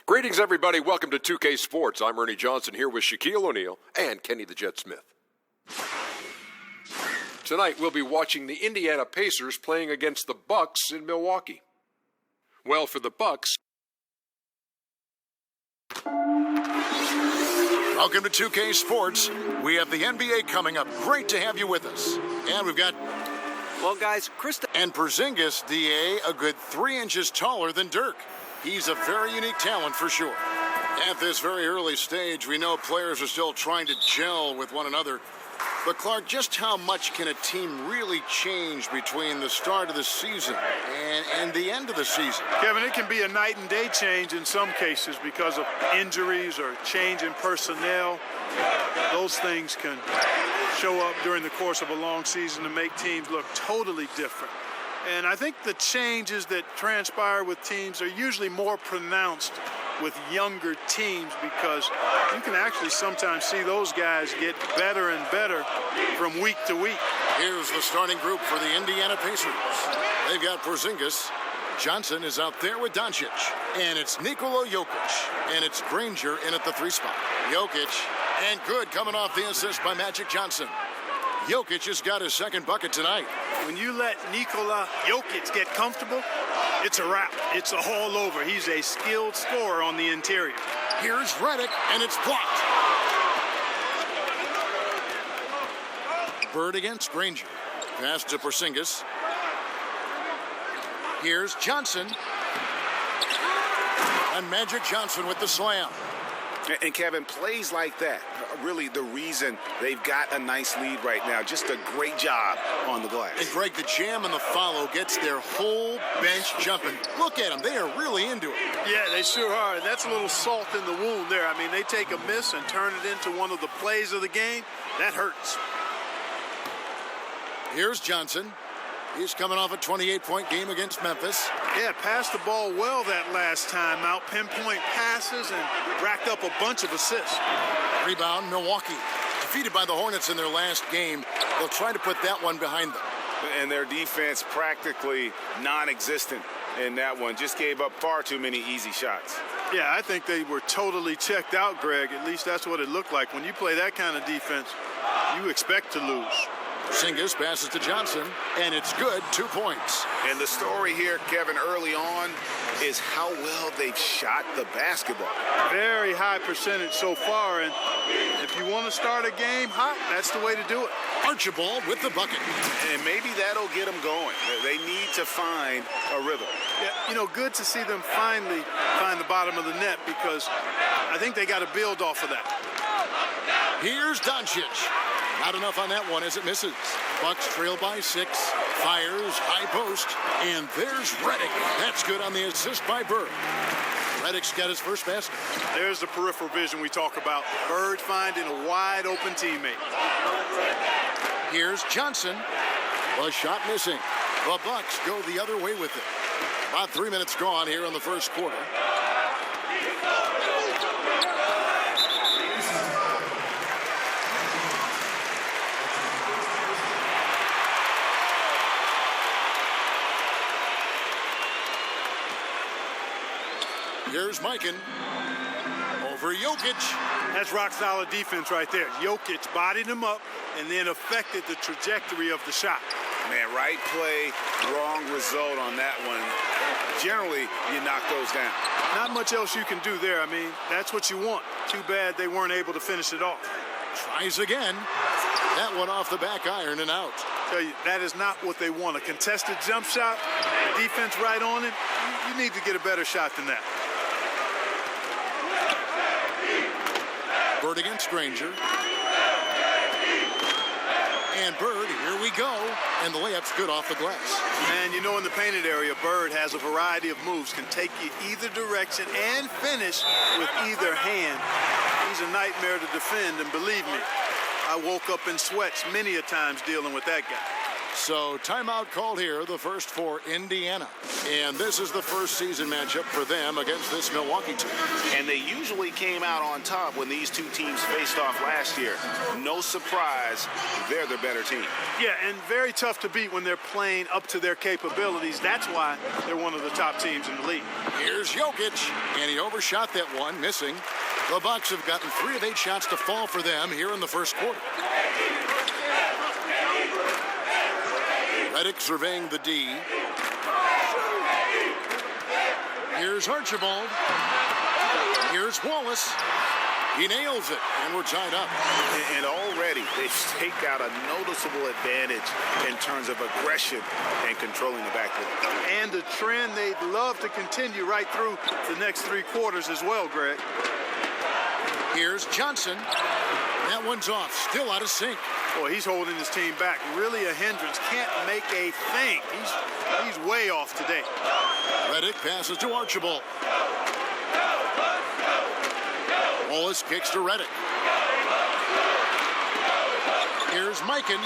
Greetings, everybody. Welcome to 2K Sports. I'm Ernie Johnson here with Shaquille O'Neal and Kenny the Jet Smith. Tonight, we'll be watching the Indiana Pacers playing against the Bucks in Milwaukee. Well, for the Bucks... Welcome to 2K Sports. We have the NBA coming up. Great to have you with us. And we've got... Well, guys, And Porzingis, DA, a good 3 inches taller than Dirk. He's a very unique talent for sure. At this very early stage, we know players are still trying to gel with one another. But, Clark, just how much can a team really change between the start of the season and the end of the season? Kevin, it can be a night and day change in some cases because of injuries or change in personnel. Those things can show up during the course of a long season to make teams look totally different. And I think the changes that transpire with teams are usually more pronounced with younger teams because you can actually sometimes see those guys get better and better from week to week. Here's the starting group for the Indiana Pacers. They've got Porzingis. Johnson is out there with Doncic. And it's Nikola Jokic. And it's Granger in at the 3 spot. Jokic, and good coming off the assist by Magic Johnson. Jokic has got his second bucket tonight. When you let Nikola Jokic get comfortable, it's a wrap. It's all over. He's a skilled scorer on the interior. Here's Redick, and it's blocked. Bird against Granger. Pass to Porzingis. Here's Johnson. And Magic Johnson with the slam. And Kevin, plays like that are really the reason they've got a nice lead right now. Just a great job on the glass. And Greg, the jam and the follow gets their whole bench jumping. Look at them. They are really into it. Yeah, they sure are. That's a little salt in the wound there. I mean, they take a miss and turn it into one of the plays of the game. That hurts. Here's Johnson. He's coming off a 28-point game against Memphis. Yeah, passed the ball well that last time out. Pinpoint passes and racked up a bunch of assists. Rebound, Milwaukee. Defeated by the Hornets in their last game. They'll try to put that one behind them. And their defense practically non-existent in that one. Just gave up far too many easy shots. Yeah, I think they were totally checked out, Greg. At least that's what it looked like. When you play that kind of defense, you expect to lose. Porzingis passes to Johnson, and it's good, 2 points. And the story here, Kevin, early on is how well they've shot the basketball. Very high percentage so far, and if you want to start a game hot, that's the way to do it. Archibald with the bucket. And maybe that'll get them going. They need to find a rhythm. Yeah, you know, good to see them finally find the bottom of the net because I think they got to build off of that. Here's Doncic. Not enough on that one as it misses. Bucks trail by 6. Fires, high post. And there's Redick. That's good on the assist by Bird. Redick's got his first basket. There's the peripheral vision we talk about. Bird finding a wide open teammate. Here's Johnson. The shot missing. The Bucks go the other way with it. About 3 minutes gone here in the first quarter. Here's Mikan over Jokic. That's rock-solid defense right there. Jokic bodied him up and then affected the trajectory of the shot. Man, right play, wrong result on that one. Generally, you knock those down. Not much else you can do there. I mean, that's what you want. Too bad they weren't able to finish it off. Tries again. That one off the back iron and out. Tell you, that is not what they want. A contested jump shot, defense right on it. You need to get a better shot than that. Bird against Granger. And Bird, here we go. And the layup's good off the glass. And you know, in the painted area, Bird has a variety of moves. Can take you either direction and finish with either hand. He's a nightmare to defend, and believe me, I woke up in sweats many a times dealing with that guy. So timeout called here, the first for Indiana. And this is the first season matchup for them against this Milwaukee team. And they usually came out on top when these two teams faced off last year. No surprise, they're the better team. Yeah, and very tough to beat when they're playing up to their capabilities. That's why they're one of the top teams in the league. Here's Jokic, and he overshot that one, missing. The Bucks have gotten 3 of 8 shots to fall for them here in the first quarter. Redick surveying the D. Here's Archibald. Here's Wallace. He nails it, and we're tied up. And already they've staked out a noticeable advantage in terms of aggression and controlling the backcourt. And a trend they'd love to continue right through the next 3 quarters as well, Greg. Here's Johnson. That one's off, still out of sync. Boy, he's holding his team back. Really a hindrance. Can't make a thing. He's way off today. Redick passes to Archibald. Wallace kicks to Redick. Here's Mikan.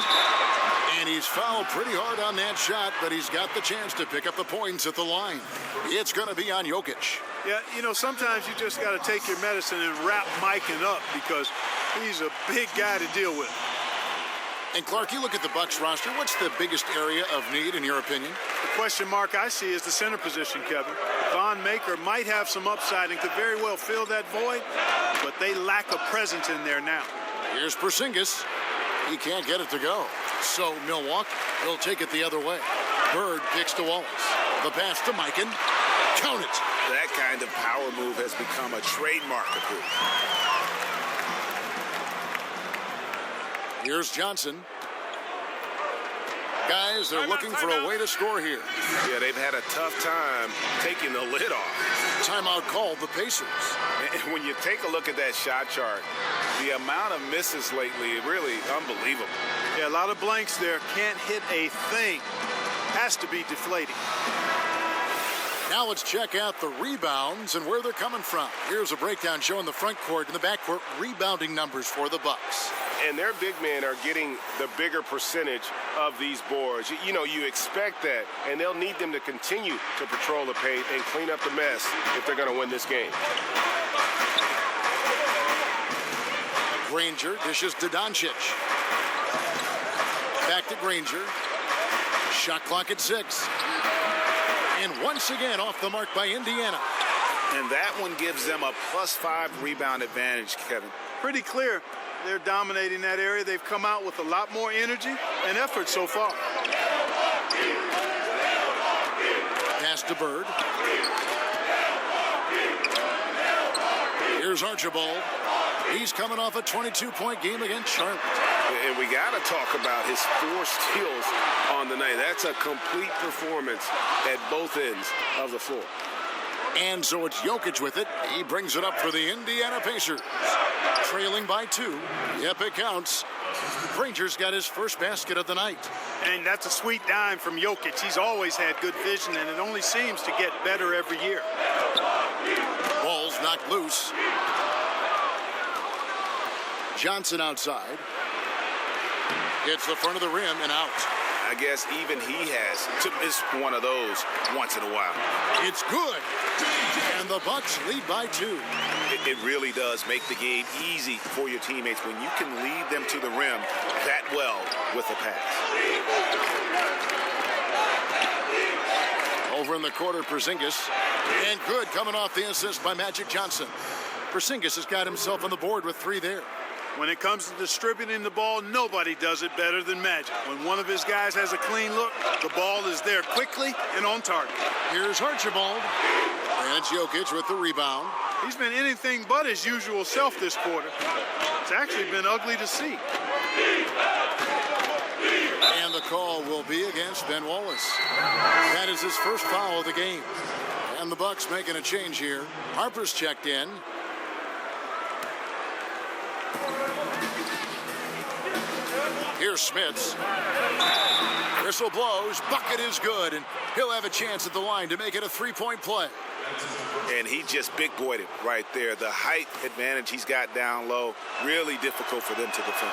And he's fouled pretty hard on that shot, but he's got the chance to pick up the points at the line. It's going to be on Jokic. Yeah, you know, sometimes you just got to take your medicine and wrap Mikan up because he's a big guy to deal with. And Clark, you look at the Bucks roster. What's the biggest area of need, in your opinion? The question mark I see is the center position, Kevin. Von Maker might have some upside and could very well fill that void, but they lack a presence in there now. Here's Porzingis. He can't get it to go. So Milwaukee will take it the other way. Bird kicks to Wallace. The pass to Mikan. Count it. That kind of power move has become a trademark of his. Here's Johnson. Guys, they're looking for a way to score here. Yeah, they've had a tough time taking the lid off. Timeout called the Pacers. And when you take a look at that shot chart, the amount of misses lately, really unbelievable. Yeah, a lot of blanks there. Can't hit a thing. Has to be deflating. Now let's check out the rebounds and where they're coming from. Here's a breakdown showing the front court and the back court rebounding numbers for the Bucks. And their big men are getting the bigger percentage of these boards. You know, you expect that, and they'll need them to continue to patrol the paint and clean up the mess if they're going to win this game. Granger dishes to Doncic. Back to Granger. Shot clock at 6. And once again off the mark by Indiana. And that one gives them a +5 rebound advantage, Kevin. Pretty clear. They're dominating that area. They've come out with a lot more energy and effort so far. Pass to Bird. Here's Archibald. He's coming off a 22-point game against Charlotte. And we got to talk about his 4 steals on the night. That's a complete performance at both ends of the floor. And so it's Jokic with it. He brings it up for the Indiana Pacers. Trailing by 2. Yep, it counts. Granger's got his first basket of the night. And that's a sweet dime from Jokic. He's always had good vision, and it only seems to get better every year. Ball's knocked loose. Johnson outside. Hits the front of the rim and out. I guess even he has to miss one of those once in a while. It's good. And the Bucks lead by 2. It really does make the game easy for your teammates when you can lead them to the rim that well with a pass. Over in the quarter, Porzingis. And good coming off the assist by Magic Johnson. Porzingis has got himself on the board with 3 there. When it comes to distributing the ball, nobody does it better than Magic. When one of his guys has a clean look, the ball is there quickly and on target. Here's Archibald. And it's Jokic with the rebound. He's been anything but his usual self this quarter. It's actually been ugly to see. And the call will be against Ben Wallace. That is his first foul of the game. And the Bucks making a change here. Harper's checked in. Here's Smits. Whistle blows. Bucket is good. And he'll have a chance at the line to make it a 3-point play. And he just big-boyed it right there. The height advantage he's got down low, really difficult for them to defend.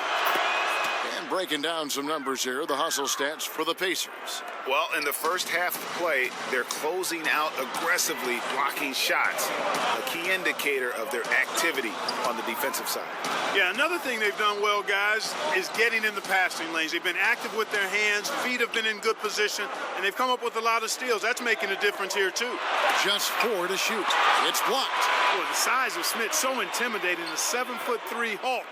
And breaking down some numbers here, the hustle stats for the Pacers. Well, in the first half of play, they're closing out aggressively, blocking shots, a key indicator of their activity on the defensive side. Yeah, another thing they've done well, guys, is getting in the passing lanes. They've been active with their hands, feet have been in good position, and they've come up with a lot of steals. That's making a difference here, too. Just 4 to shoot. It's blocked. Boy, the size of Smith so intimidating. The 7'3" Hulk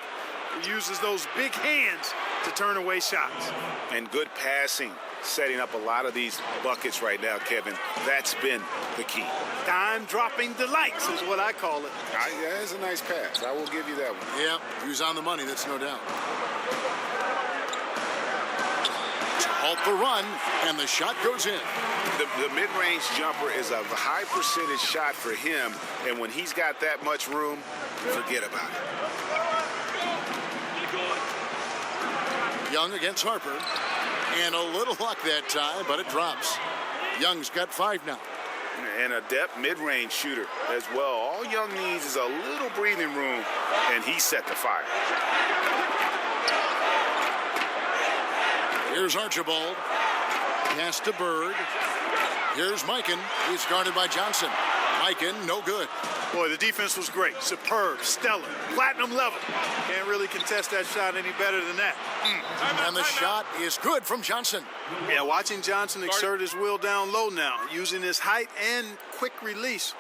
who uses those big hands to turn away shots. And good passing, setting up a lot of these buckets right now, Kevin. That's been the key. Dime-dropping delights is what I call it. That's a nice pass. I will give you that one. Yeah, he was on the money, that's no doubt. To halt the run, and the shot goes in. The mid-range jumper is a high percentage shot for him, and when he's got that much room, forget about it. Young against Harper. And a little luck that time, but it drops. Young's got 5 now. And a depth mid-range shooter as well. All Young needs is a little breathing room, and he's set to fire. Here's Archibald. Pass to Bird. Here's Mikan. He's guarded by Johnson. Mikan, no good. Boy, the defense was great. Superb, stellar, platinum level. Can't really contest that shot any better than that. And the shot is good from Johnson. Yeah, watching Johnson exert his will down low now, using his height and quick release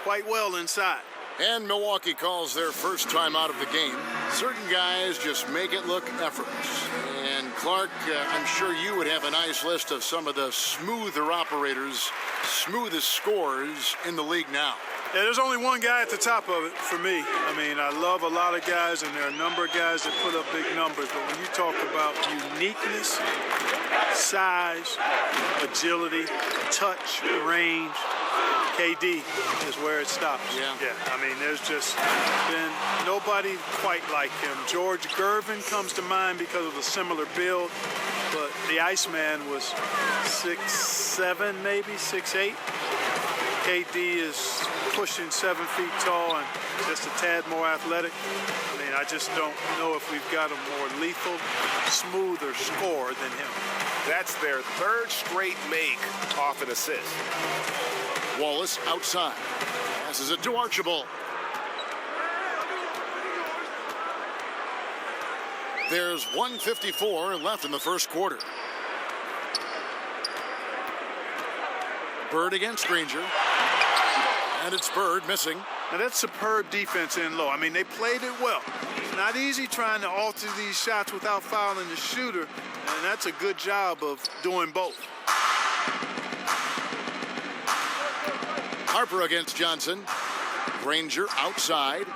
quite well inside. And Milwaukee calls their first time out of the game. Certain guys just make it look effortless. And Clark, I'm sure you would have a nice list of some of the smoother operators, smoothest scorers in the league now. Yeah, there's only one guy at the top of it for me. I mean, I love a lot of guys, and there are a number of guys that put up big numbers. But when you talk about uniqueness, size, agility, touch, range, KD is where it stops. Yeah. I mean, there's just been nobody quite like him. George Gervin comes to mind because of a similar build, but the Iceman was 6'7", maybe 6'8". KD is pushing 7 feet tall and just a tad more athletic. I mean, I just don't know if we've got a more lethal, smoother scorer than him. That's their 3rd straight make off an assist. Wallace outside. Passes it to Archibald. There's 1:54 left in the first quarter. Bird against Granger. And it's Bird missing. Now that's superb defense in low. I mean, they played it well. It's not easy trying to alter these shots without fouling the shooter, and that's a good job of doing both. Harper against Johnson. Granger outside.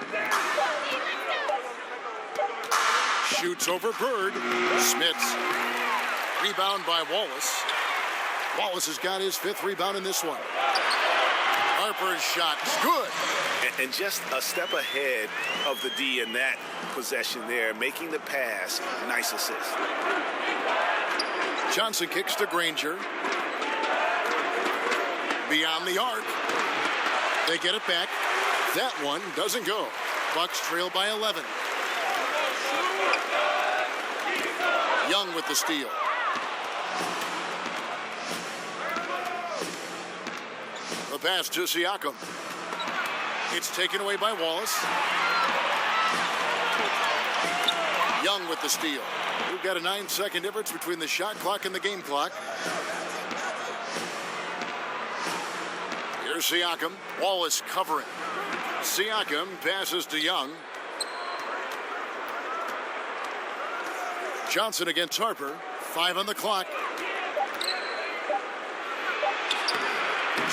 Shoots over Bird. Smits. Rebound by Wallace. Wallace has got his 5th rebound in this one. Harper's shot is good. And just a step ahead of the D in that possession there, making the pass. Nice assist. Johnson kicks to Granger. Beyond the arc. They get it back. That one doesn't go. Bucks trail by 11. Young with the steal. The pass to Siakam. It's taken away by Wallace. Young with the steal. We've got a 9-second difference between the shot clock and the game clock. Here's Siakam. Wallace covering. Siakam passes to Young. Johnson against Harper. 5 on the clock.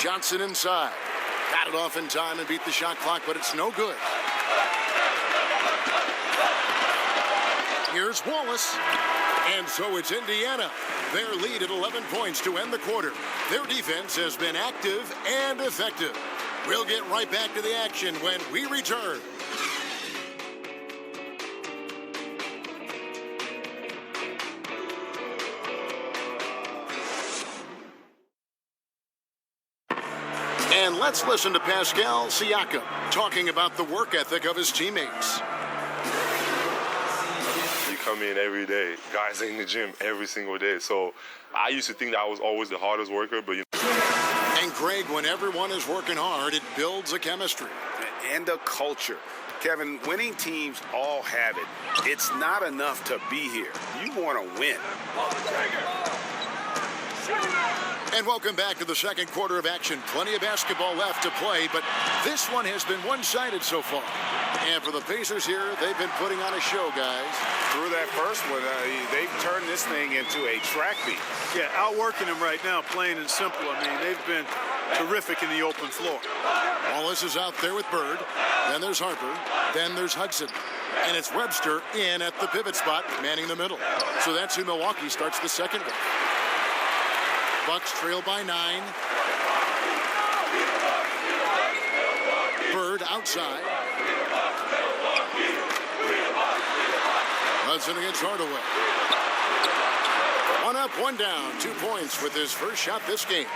Johnson inside. Got it off in time and beat the shot clock, but it's no good. Here's Wallace. And so it's Indiana. Their lead at 11 points to end the quarter. Their defense has been active and effective. We'll get right back to the action when we return. And let's listen to Pascal Siakam talking about the work ethic of his teammates. You come in every day. Guys in the gym every single day. So I used to think that I was always the hardest worker, but And Greg, when everyone is working hard, it builds a chemistry. And a culture. Kevin, winning teams all have it. It's not enough to be here. You want to win. And welcome back to the second quarter of action. Plenty of basketball left to play, but this one has been one-sided so far. And for the Pacers here, they've been putting on a show, guys. Through that first one, they've turned this thing into a track meet. Yeah, outworking them right now, plain and simple. I mean, they've been terrific in the open floor. Wallace is out there with Bird. Then there's Harper. Then there's Hudson. And it's Webster in at the pivot spot, manning the middle. So that's who Milwaukee starts the second with. Bucks trail by 9. Bird outside. Hudson against Hardaway. One up, one down. 2 points with his first shot this game.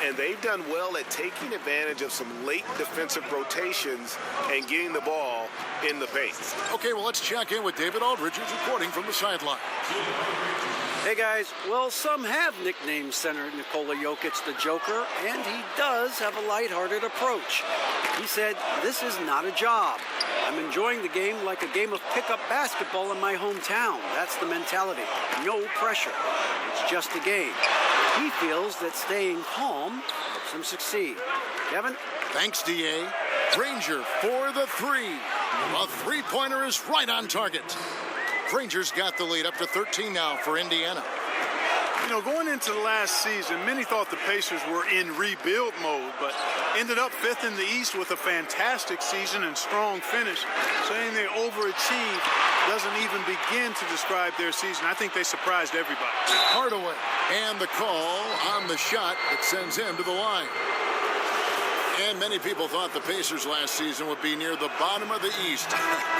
And they've done well at taking advantage of some late defensive rotations and getting the ball in the paint. Okay, well, let's check in with David Aldridge, who's reporting from the sideline. Hey guys, well, some have nicknamed center Nikola Jokic the Joker, and he does have a lighthearted approach. He said, "This is not a job. I'm enjoying the game like a game of pickup basketball in my hometown. That's the mentality. No pressure. It's just a game." He feels that staying calm helps him succeed. Kevin? Thanks, D.A. Granger for the three. A three-pointer is right on target. Granger's got the lead up to 13 now for Indiana. You know, going into the last season, many thought the Pacers were in rebuild mode, but ended up 5th in the East with a fantastic season and strong finish. Saying they overachieved doesn't even begin to describe their season. I think they surprised everybody. Hardaway, and the call on the shot that sends him to the line. And many people thought the Pacers last season would be near the bottom of the East.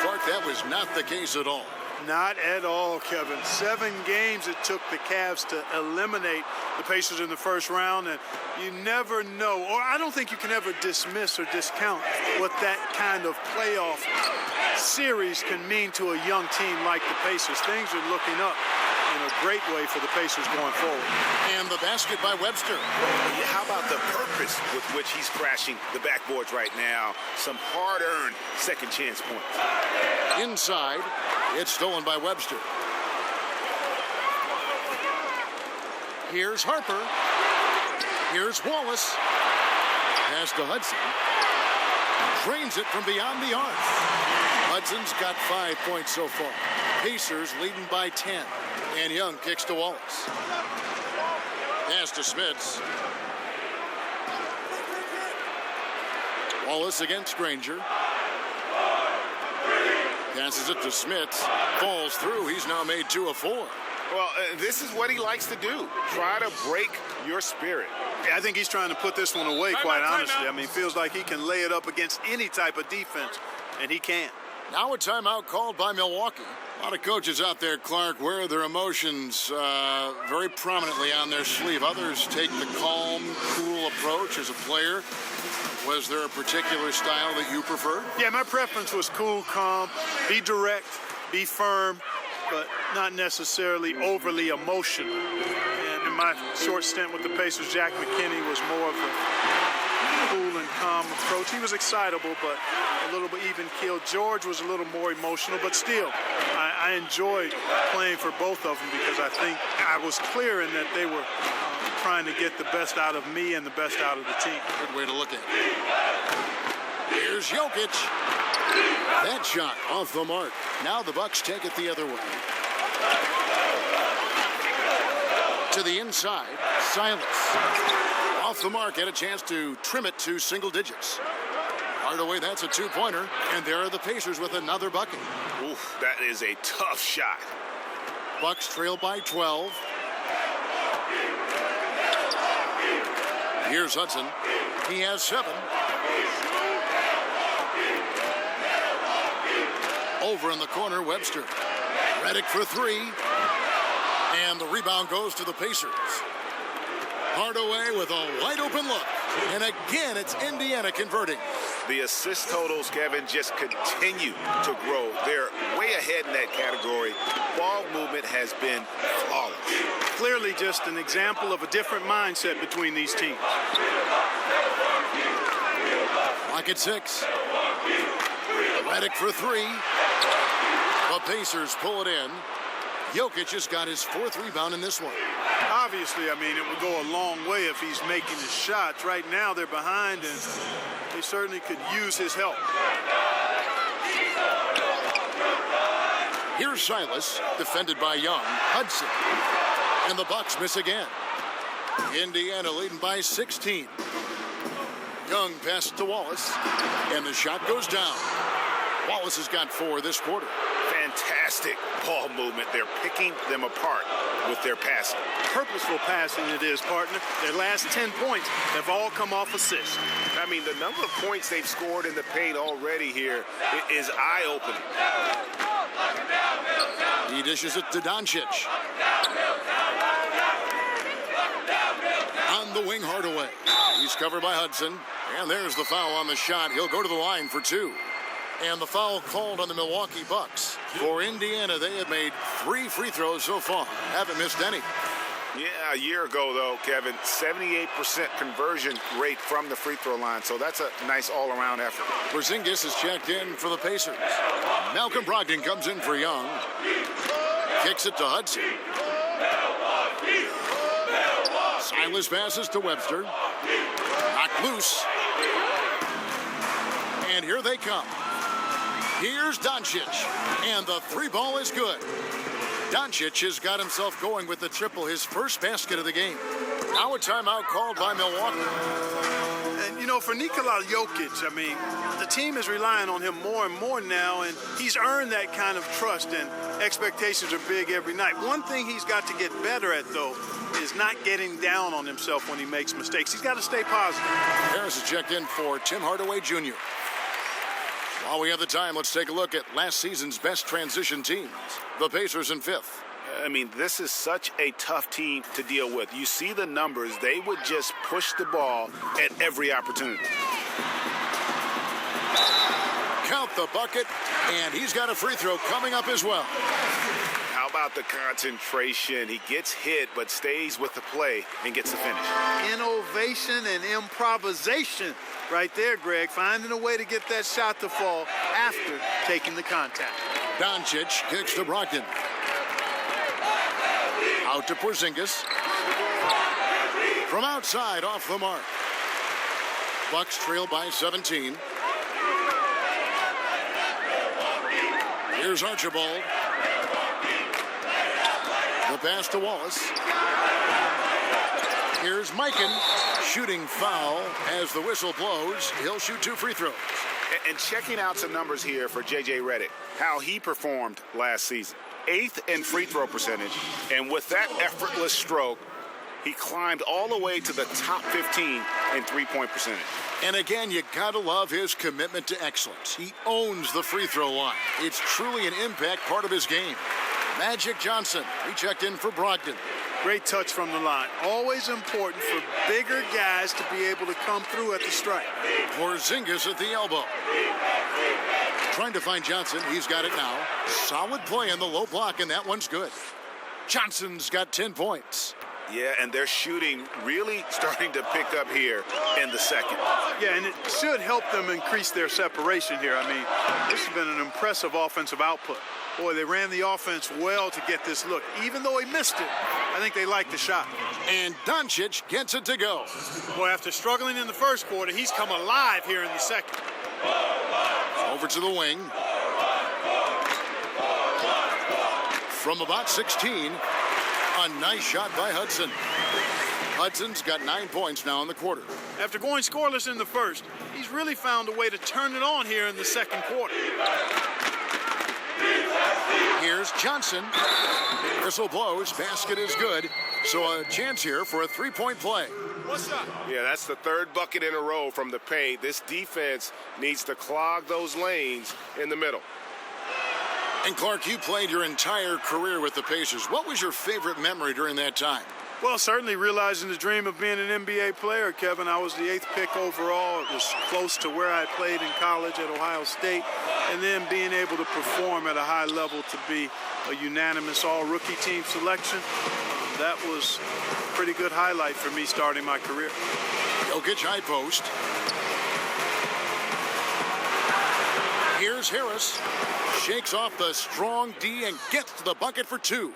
Clark, that was not the case at all. Not at all, Kevin. 7 games it took the Cavs to eliminate the Pacers in the first round, and you never know, or I don't think you can ever dismiss or discount what that kind of playoff series can mean to a young team like the Pacers. Things are looking up in a great way for the Pacers going forward. And the basket by Webster. How about the purpose with which he's crashing the backboards right now? Some hard-earned second chance points. Inside, it's stolen by Webster. Here's Harper. Here's Wallace. Pass to Hudson. Drains it from beyond the arc. Hudson's got 5 points so far. Pacers leading by 10. And Young kicks to Wallace. Pass to Smits. Wallace against Granger. Passes it to Smits. Falls through. He's now made 2 of 4. Well, this is what he likes to do. Try to break your spirit. Yeah, I think he's trying to put this one away, quite honestly. I mean, feels like he can lay it up against any type of defense, and he can. Now a timeout called by Milwaukee. A lot of coaches out there, Clark, wear their emotions very prominently on their sleeve. Others take the calm, cool approach as a player. Was there a particular style that you preferred? Yeah, my preference was cool, calm, be direct, be firm, but not necessarily overly emotional. And in my short stint with the Pacers, Jack McKinney was more of a cool and calm approach. He was excitable, but a little bit even-keeled. George was a little more emotional, but still, I enjoyed playing for both of them because I think I was clear in that they were trying to get the best out of me and the best out of the team. Good way to look at it. Here's Jokic. That shot off the mark. Now the Bucks take it the other way. To the inside, Silas. Off the mark, had a chance to trim it to single digits. Hardaway, that's a 2-pointer, and there are the Pacers with another bucket. Oof, that is a tough shot. Bucks trail by 12. Here's Hudson. He has 7. Over in the corner, Webster. Redick for 3. And the rebound goes to the Pacers. Hardaway with a wide open look. And again, it's Indiana converting. The assist totals, Kevin, just continue to grow. They're way ahead in that category. Ball movement has been flawless. Clearly just an example of a different mindset between these teams. Lock at 6. Redick for 3. The Pacers pull it in. Jokic has got his 4th rebound in this one. Obviously, I mean, it would go a long way if he's making his shots. Right now, they're behind, and they certainly could use his help. Here's Silas, defended by Young. Hudson. And the Bucks miss again. Indiana leading by 16. Young passes to Wallace, and the shot goes down. Wallace has got 4 this quarter. Fantastic ball movement. They're picking them apart with their passing. Purposeful passing it is, partner. Their last 10 points have all come off assists. I mean, the number of points they've scored in the paint already here is eye-opening. He dishes it to Doncic. On the wing, Hardaway. He's covered by Hudson. And there's the foul on the shot. He'll go to the line for 2. And the foul called on the Milwaukee Bucks. For Indiana, they have made 3 free throws so far. Haven't missed any. Yeah, a year ago, though, Kevin, 78% conversion rate from the free throw line. So that's a nice all-around effort. Porzingis is checked in for the Pacers. Malcolm Brogdon comes in for Young. Kicks it to Hudson. Silas passes to Webster. Knocked loose. And here they come. Here's Doncic. And the 3 ball is good. Doncic has got himself going with the triple, his first basket of the game. Now a timeout called by Milwaukee. And, you know, for Nikola Jokic, I mean, the team is relying on him more and more now, and he's earned that kind of trust, and expectations are big every night. One thing he's got to get better at, though, is not getting down on himself when he makes mistakes. He's got to stay positive. Harris is checked in for Tim Hardaway Jr. While we have the time, let's take a look at last season's best transition teams. The Pacers in 5th. I mean, this is such a tough team to deal with. You see the numbers. They would just push the ball at every opportunity. Count the bucket, and he's got a free throw coming up as well. How about the concentration? He gets hit, but stays with the play and gets the finish. Innovation and improvisation right there, Greg. Finding a way to get that shot to fall after taking the contact. Doncic kicks to Brogdon. Out to Porzingis. From outside, off the mark. Bucks trail by 17. Here's Archibald. The pass to Wallace. Here's Mikan. Shooting foul as the whistle blows. He'll shoot 2 free throws. And checking out some numbers here for J.J. Redick, how he performed last season. 8th in free throw percentage, and with that effortless stroke, he climbed all the way to the top 15 in three-point percentage. And again, you gotta love his commitment to excellence. He owns the free throw line. It's truly an impact part of his game. Magic Johnson, he checked in for Brogdon. Great touch from the line. Always important for bigger guys to be able to come through at the stripe. Porzingis at the elbow. Trying to find Johnson. He's got it now. Solid play in the low block, and that one's good. Johnson's got 10 points. Yeah, and their shooting really starting to pick up here in the second. Yeah, and it should help them increase their separation here. I mean, this has been an impressive offensive output. Boy, they ran the offense well to get this look. Even though he missed it, I think they liked the shot. And Doncic gets it to go. Boy, after struggling in the first quarter, he's come alive here in the second. Over to the wing. From about 16, a nice shot by Hudson. Hudson's got 9 points now in the quarter. After going scoreless in the first, he's really found a way to turn it on here in the second quarter. Here's Johnson. Whistle blows. Basket is good. So a chance here for a three-point play. Yeah, that's the third bucket in a row from the paint. This defense needs to clog those lanes in the middle. And Clark, you played your entire career with the Pacers. What was your favorite memory during that time? Well, certainly realizing the dream of being an NBA player, Kevin. I was the 8th pick overall. It was close to where I played in college at Ohio State. And then being able to perform at a high level to be a unanimous all-rookie team selection, that was a pretty good highlight for me starting my career. Jokic high post. Here's Harris. Shakes off the strong D and gets to the bucket for 2.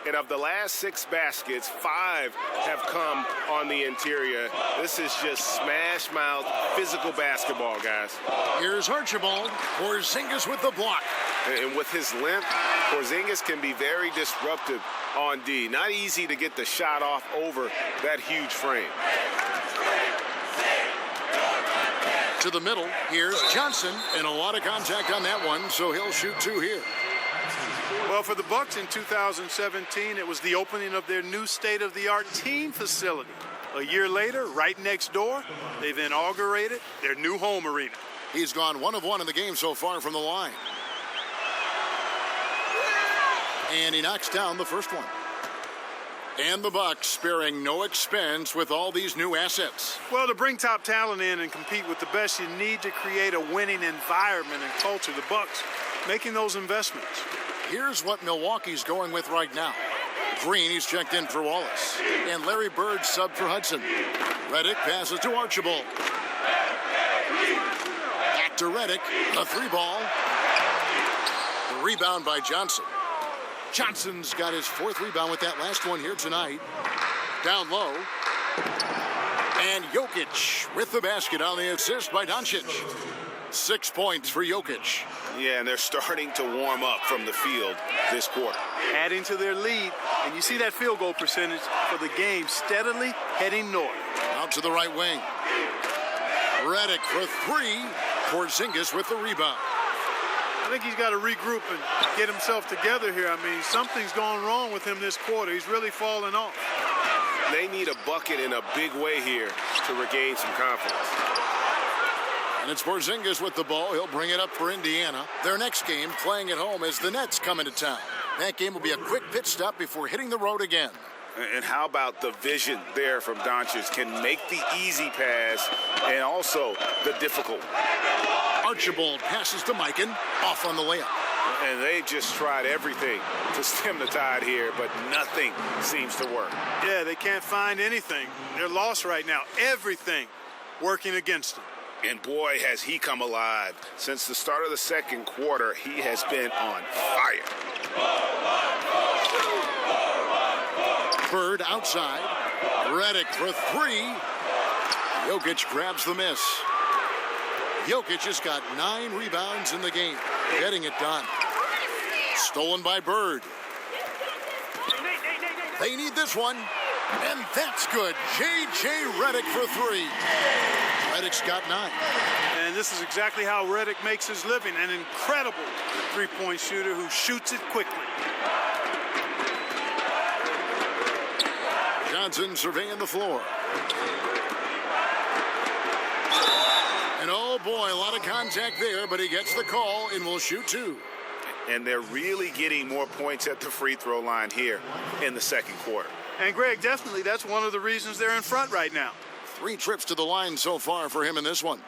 And of the last 6 baskets, 5 have come on the interior. This is just smash-mouth, physical basketball, guys. Here's Archibald. Porzingis with the block. And with his length, Porzingis can be very disruptive on D. Not easy to get the shot off over that huge frame. To the middle, here's Johnson, and a lot of contact on that one, so he'll shoot 2 here. Well, for the Bucks in 2017, it was the opening of their new state-of-the-art team facility. A year later, right next door, they've inaugurated their new home arena. He's gone 1 of 1 in the game so far from the line. And he knocks down the first one. And the Bucks sparing no expense with all these new assets. Well, to bring top talent in and compete with the best, you need to create a winning environment and culture. The Bucks making those investments. Here's what Milwaukee's going with right now. Green, he's checked in for Wallace. And Larry Bird sub for Hudson. Redick passes to Archibald. Back to Redick. A 3-ball. The rebound by Johnson. Johnson's got his 4th rebound with that last one here tonight. Down low. And Jokic with the basket on the assist by Doncic. 6 points for Jokic. Yeah, and they're starting to warm up from the field this quarter. Adding to their lead, and you see that field goal percentage for the game steadily heading north. Out to the right wing. Redick for 3. Porzingis with the rebound. I think he's got to regroup and get himself together here. I mean, something's gone wrong with him this quarter. He's really fallen off. They need a bucket in a big way here to regain some confidence. And it's Porzingis with the ball. He'll bring it up for Indiana. Their next game, playing at home, as the Nets come into town. That game will be a quick pit stop before hitting the road again. And how about the vision there from Doncic? Can make the easy pass and also the difficult. Archibald passes to Mikan. Off on the layup. And they just tried everything to stem the tide here, but nothing seems to work. Yeah, they can't find anything. They're lost right now. Everything working against them. And boy, has he come alive. Since the start of the second quarter, he has been on fire. Bird outside. Redick for 3. Jokic grabs the miss. Jokic has got 9 rebounds in the game. Getting it done. Stolen by Bird. They need this one. And that's good. J.J. Redick for 3. Redick's got 9. And this is exactly how Redick makes his living. An incredible three-point shooter who shoots it quickly. Johnson surveying the floor. And oh boy, a lot of contact there, but he gets the call and will shoot 2. And they're really getting more points at the free throw line here in the second quarter. And Greg, definitely that's one of the reasons they're in front right now. 3 trips to the line so far for him in this one.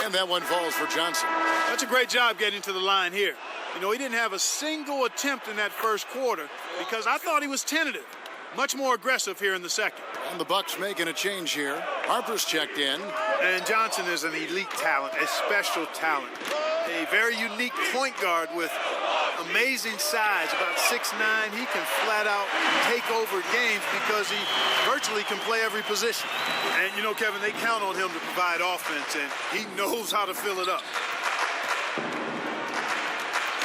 And that one falls for Johnson. That's a great job getting to the line here. You know, he didn't have a single attempt in that first quarter because I thought he was tentative. Much more aggressive here in the second. And the Bucks making a change here. Harper's checked in. And Johnson is an elite talent, a special talent. A very unique point guard with amazing size, about 6'9". He can flat out take over games because he virtually can play every position. And, you know, Kevin, they count on him to provide offense, and he knows how to fill it up.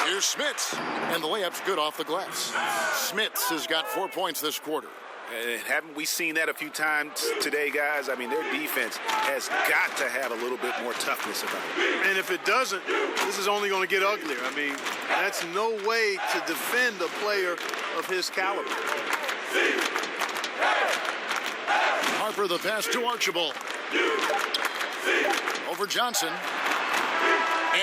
Here's Smits, and the layup's good off the glass. Smits has got 4 points this quarter. And haven't we seen that a few times today, guys? I mean, their defense has got to have a little bit more toughness about it. And if it doesn't, this is only going to get uglier. I mean, that's no way to defend a player of his caliber. Harper the pass to Archibald. Over Johnson.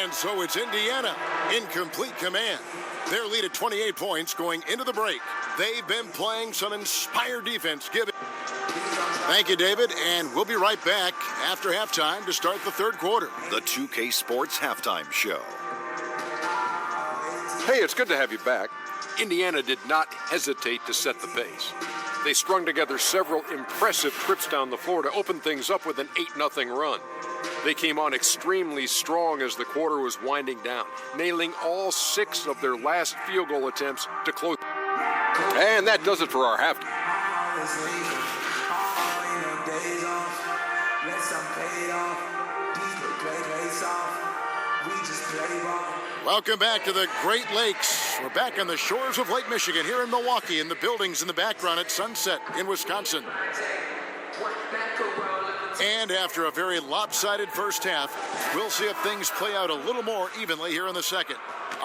And so it's Indiana in complete command. Their lead at 28 points going into the break. They've been playing some inspired defense. Thank you, David, and we'll be right back after halftime to start the third quarter. The 2K Sports Halftime Show. Hey, it's good to have you back. Indiana did not hesitate to set the pace. They strung together several impressive trips down the floor to open things up with an 8-0 run. They came on extremely strong as the quarter was winding down, nailing all 6 of their last field goal attempts to close. And that does it for our halftime. Welcome back to the Great Lakes. We're back on the shores of Lake Michigan here in Milwaukee, in the buildings in the background at Sunset in Wisconsin. And after a very lopsided first half, we'll see if things play out a little more evenly here in the second.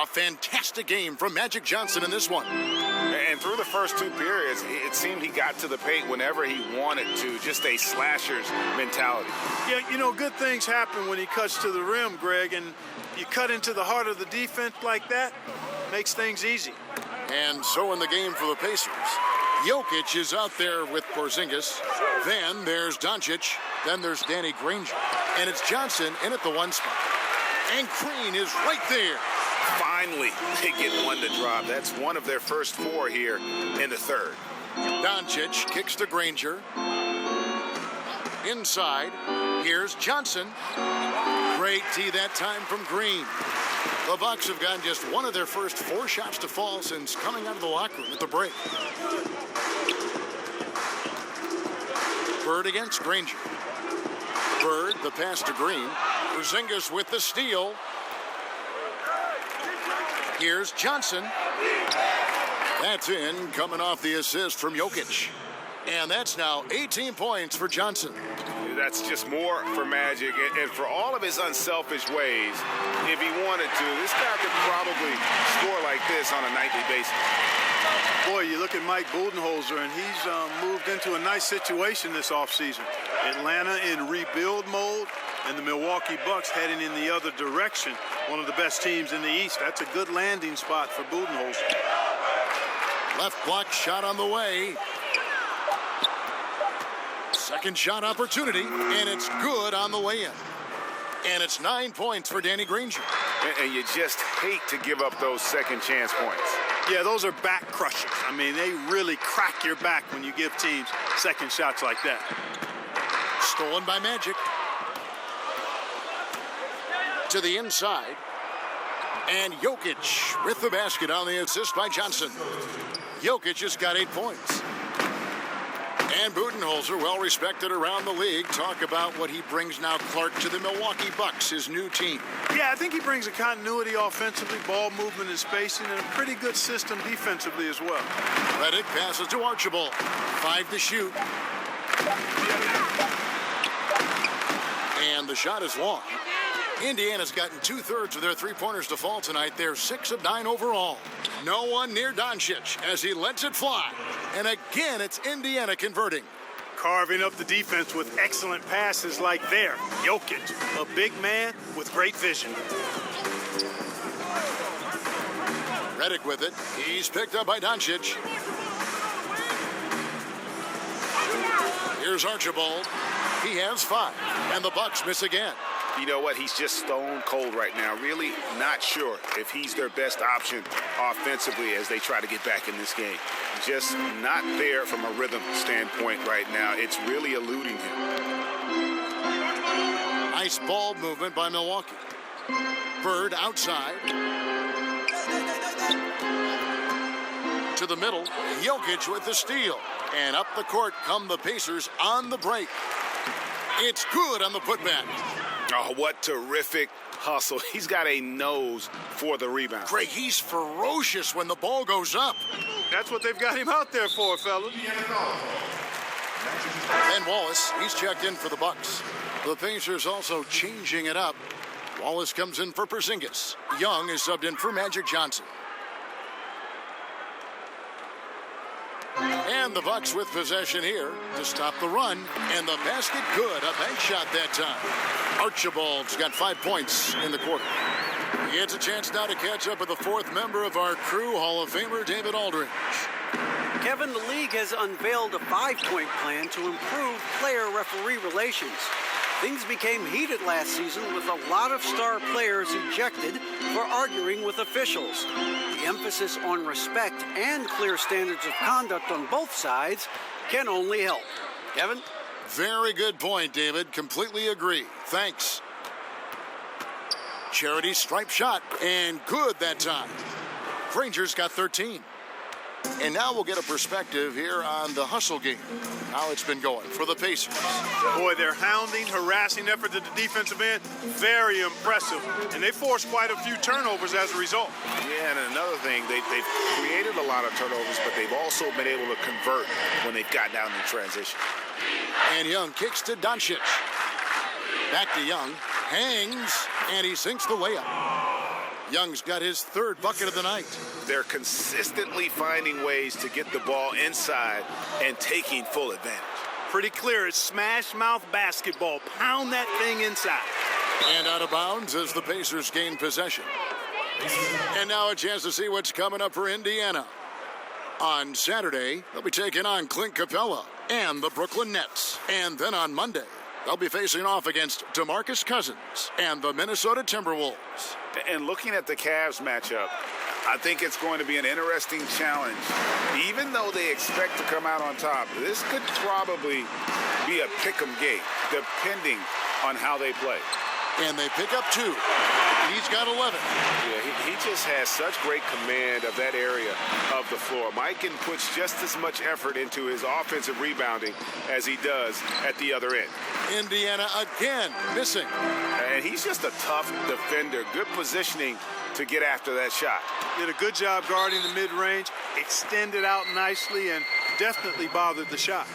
A fantastic game from Magic Johnson in this one. And through the first 2 periods, it seemed he got to the paint whenever he wanted to. Just a slasher's mentality. Yeah, you know, good things happen when he cuts to the rim, Greg, and you cut into the heart of the defense like that, makes things easy. And so in the game for the Pacers, Jokic is out there with Porzingis. Then there's Doncic. Then there's Danny Granger. And it's Johnson in at the 1 spot. And Green is right there. Finally, they get one to drop. That's one of their first 4 here in the third. Doncic kicks to Granger. Inside, here's Johnson. Great tee that time from Green. The Bucks have gotten just one of their first 4 shots to fall since coming out of the locker room at the break. Bird against Granger. Bird, the pass to Green. Porzingis with the steal. Here's Johnson. That's in, coming off the assist from Jokic. And that's now 18 points for Johnson. That's just more for Magic. And for all of his unselfish ways, if he wanted to, this guy could probably score like this on a nightly basis. Boy, you look at Mike Budenholzer, and he's moved into a nice situation this offseason. Atlanta in rebuild mode, and the Milwaukee Bucks heading in the other direction. One of the best teams in the East. That's a good landing spot for Budenholzer. Left block shot on the way. Second shot opportunity, and it's good on the way in. And it's 9 points for Danny Granger. And you just hate to give up those second chance points. Yeah, those are back crushers. I mean, they really crack your back when you give teams second shots like that. Stolen by Magic. To the inside. And Jokic with the basket on the assist by Johnson. Jokic has got 8 points. And Budenholzer, well respected around the league. Talk about what he brings now, Clark, to the Milwaukee Bucks, his new team. Yeah, I think he brings a continuity offensively, ball movement and spacing, and a pretty good system defensively as well. Redick passes to Archibald. 5 to shoot. And the shot is long. Indiana's gotten 2/3 of their 3-pointers to fall tonight. They're 6 of 9 overall. No one near Doncic as he lets it fly. And again, it's Indiana converting. Carving up the defense with excellent passes like there. Jokic, a big man with great vision. Redick with it. He's picked up by Doncic. Here's Archibald. He has 5. And the Bucks miss again. You know what? He's just stone cold right now. Really not sure if he's their best option offensively as they try to get back in this game. Just not there from a rhythm standpoint right now. It's really eluding him. Nice ball movement by Milwaukee. Bird outside. To the middle. Jokic with the steal. And up the court come the Pacers on the break. It's good on the putback. Oh, what terrific hustle. He's got a nose for the rebound. Greg, he's ferocious when the ball goes up. That's what they've got him out there for, fellas. Ben Wallace, he's checked in for the Bucks. The Pacers also changing it up. Wallace comes in for Porzingis. Young is subbed in for Magic Johnson. And the Bucks with possession here to stop the run. And the basket good. A bank shot that time. Archibald's got 5 points in the quarter. He gets a chance now to catch up with the 4th member of our crew, Hall of Famer David Aldridge. Kevin, the league has unveiled a 5-point plan to improve player-referee relations. Things became heated last season with a lot of star players ejected for arguing with officials. The emphasis on respect and clear standards of conduct on both sides can only help. Kevin? Very good point, David. Completely agree. Thanks. Charity stripe shot, and good that time. Granger's got 13. And now we'll get a perspective here on the hustle game, how it's been going for the Pacers. Boy, their hounding, harassing effort at the defensive end, very impressive. And they forced quite a few turnovers as a result. Yeah, and another thing, they've created a lot of turnovers, but they've also been able to convert when they've gotten down in transition. And Young kicks to Doncic. Back to Young, hangs, and he sinks the layup. Young's got his third bucket of the night. They're consistently finding ways to get the ball inside and taking full advantage. Pretty clear, it's smash mouth basketball. Pound that thing inside. And out of bounds as the Pacers gain possession. And now a chance to see what's coming up for Indiana. On Saturday, they'll be taking on Clint Capella and the Brooklyn Nets. And then on Monday, they'll be facing off against DeMarcus Cousins and the Minnesota Timberwolves. And looking at the Cavs matchup, I think it's going to be an interesting challenge. Even though they expect to come out on top, this could probably be a pick-em game, depending on how they play. And they pick up 2. He's got 11. Yeah, he just has such great command of that area of the floor. Mikan puts just as much effort into his offensive rebounding as he does at the other end. Indiana again missing. And he's just a tough defender. Good positioning to get after that shot. Did a good job guarding the mid-range, extended out nicely, and definitely bothered the shot.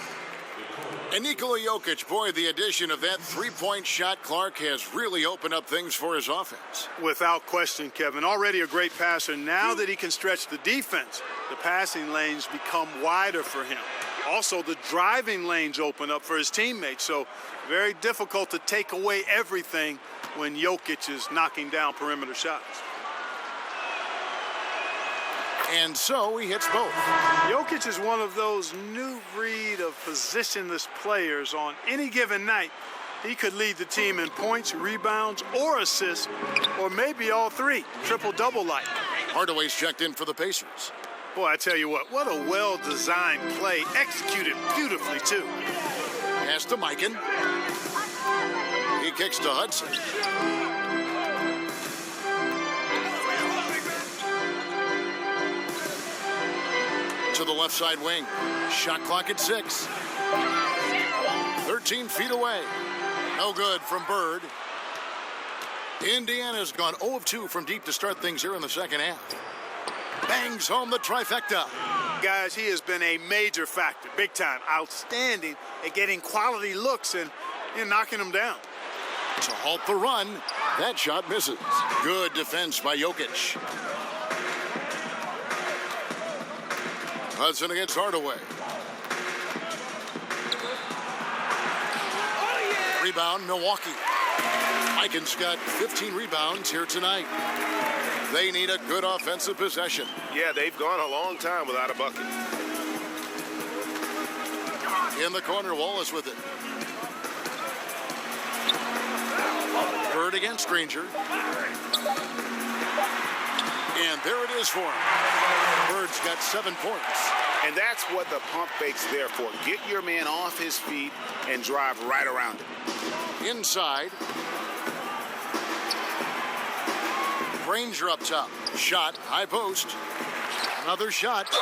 And Nikola Jokic, boy, the addition of that three-point shot, Clark, has really opened up things for his offense. Without question, Kevin. Already a great passer. Now that he can stretch the defense, the passing lanes become wider for him. Also, the driving lanes open up for his teammates. So very difficult to take away everything when Jokic is knocking down perimeter shots. And so he hits both. Jokic is one of those new breed of positionless players. On any given night, he could lead the team in points, rebounds, or assists, or maybe all three. Triple-double like. Hardaway's checked in for the Pacers. Boy, I tell you what a well-designed play. Executed beautifully, too. Pass to Mikan. He kicks to Hudson. To the left side wing. Shot clock at 6. 13 feet away. No good from Bird. Indiana's gone 0 of 2 from deep to start things here in the second half. Bangs home the trifecta. Guys, he has been a major factor, big time, outstanding at getting quality looks and knocking them down. To halt the run, that shot misses. Good defense by Jokic. Hudson against Hardaway. Rebound, Milwaukee. Mikan's got 15 rebounds here tonight. They need a good offensive possession. Yeah, they've gone a long time without a bucket. In the corner, Wallace with it. Bird against Granger. And there it is for him. Bird's got 7 points. And that's what the pump fake's there for. Get your man off his feet and drive right around him. Inside. Granger up top. Shot, high post. Another shot.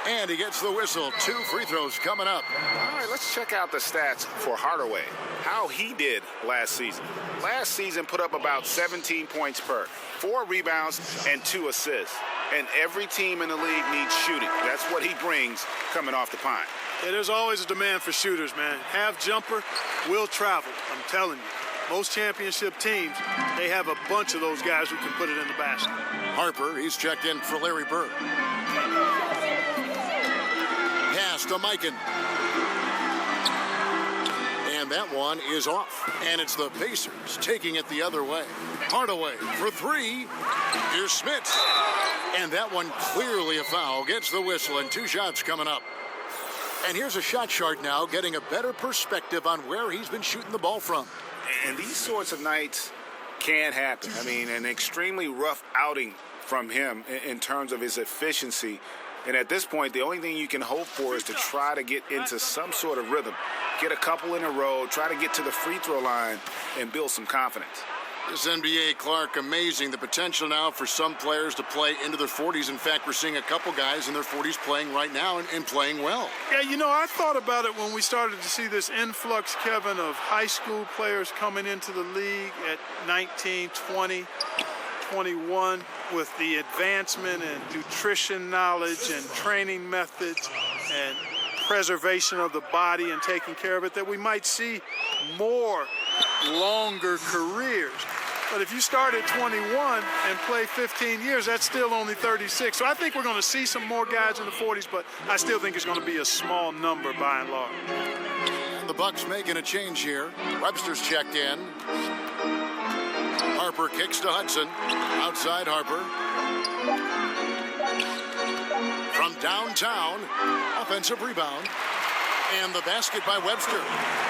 And he gets the whistle. 2 free throws coming up. All right, let's check out the stats for Hardaway. How he did last season. Last season put up about 17 points per, 4 rebounds, and 2 assists. And every team in the league needs shooting. That's what he brings coming off the pine. Yeah, there's always a demand for shooters, man. Have jumper, will travel. I'm telling you. Most championship teams, they have a bunch of those guys who can put it in the basket. Harper, he's checked in for Larry Bird. Pass to Mikan. And And that one is off. And it's the Pacers taking it the other way. Hardaway for three. Here's Smith. And that one clearly a foul. Gets the whistle and 2 shots coming up. And here's a shot chart now, getting a better perspective on where he's been shooting the ball from. And these sorts of nights can happen. I mean, an extremely rough outing from him in terms of his efficiency. And at this point, the only thing you can hope for is to try to get into some sort of rhythm. Get a couple in a row, try to get to the free throw line, and build some confidence. This NBA, Clark, amazing. The potential now for some players to play into their 40s. In fact, we're seeing a couple guys in their 40s playing right now and playing well. Yeah, you know, I thought about it when we started to see this influx, Kevin, of high school players coming into the league at 19, 20, 21 with the advancement in nutrition knowledge and training methods and preservation of the body and taking care of it, that we might see more longer careers. But if you start at 21 and play 15 years, that's still only 36. So I think we're going to see some more guys in the 40s, but I still think it's going to be a small number by and large. And the Bucks making a change here. Webster's checked in. Harper kicks to Hudson. Outside Harper. From downtown, offensive rebound. And the basket by Webster.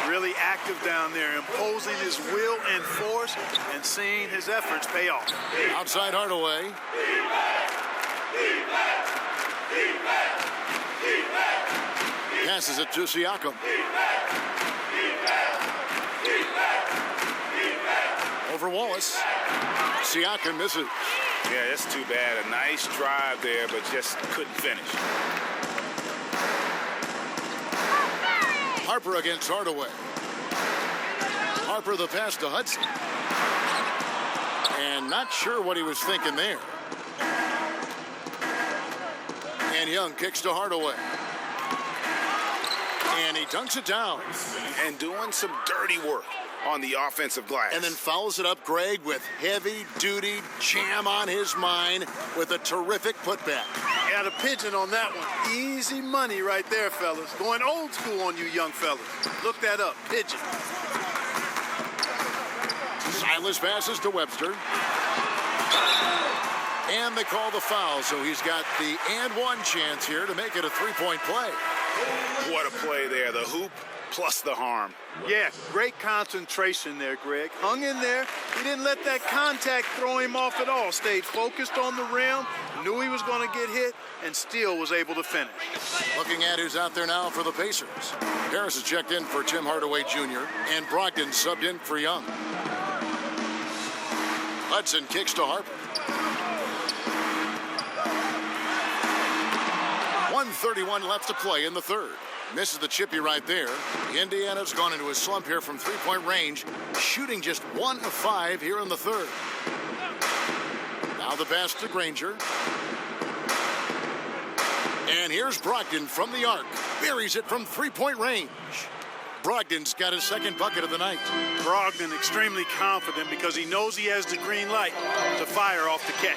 Really active down there, imposing his will and force and seeing his efforts pay off. Outside Hardaway. Passes it to Siakam. Over Wallace. Siakam misses. Yeah, that's too bad. A nice drive there, but just couldn't finish. Harper against Hardaway. Harper the pass to Hudson. And not sure what he was thinking there. And Young kicks to Hardaway. And he dunks it down. And doing some dirty work on the offensive glass. And then fouls it up, Greg, with heavy-duty jam on his mind with a terrific putback. Got a pigeon on that one. Easy money right there, fellas. Going old school on you young fellas. Look that up. Pigeon. Silas passes to Webster. And they call the foul, so he's got the and one chance here to make it a three-point play. What a play there. The hoop plus the harm. Yeah, great concentration there, Greg. Hung in there. He didn't let that contact throw him off at all. Stayed focused on the rim, knew he was going to get hit, and still was able to finish. Looking at who's out there now for the Pacers. Harris is checked in for Tim Hardaway Jr. and Brogdon subbed in for Young. Hudson kicks to Harper. 1:31 left to play in the third. Misses the chippy right there. Indiana's gone into a slump here from three-point range, shooting just 1 of 5 here in the third. Now the pass to Granger. And here's Brogdon from the arc. Buries it from three-point range. Brogdon's got his second bucket of the night. Brogdon extremely confident because he knows he has the green light to fire off the catch.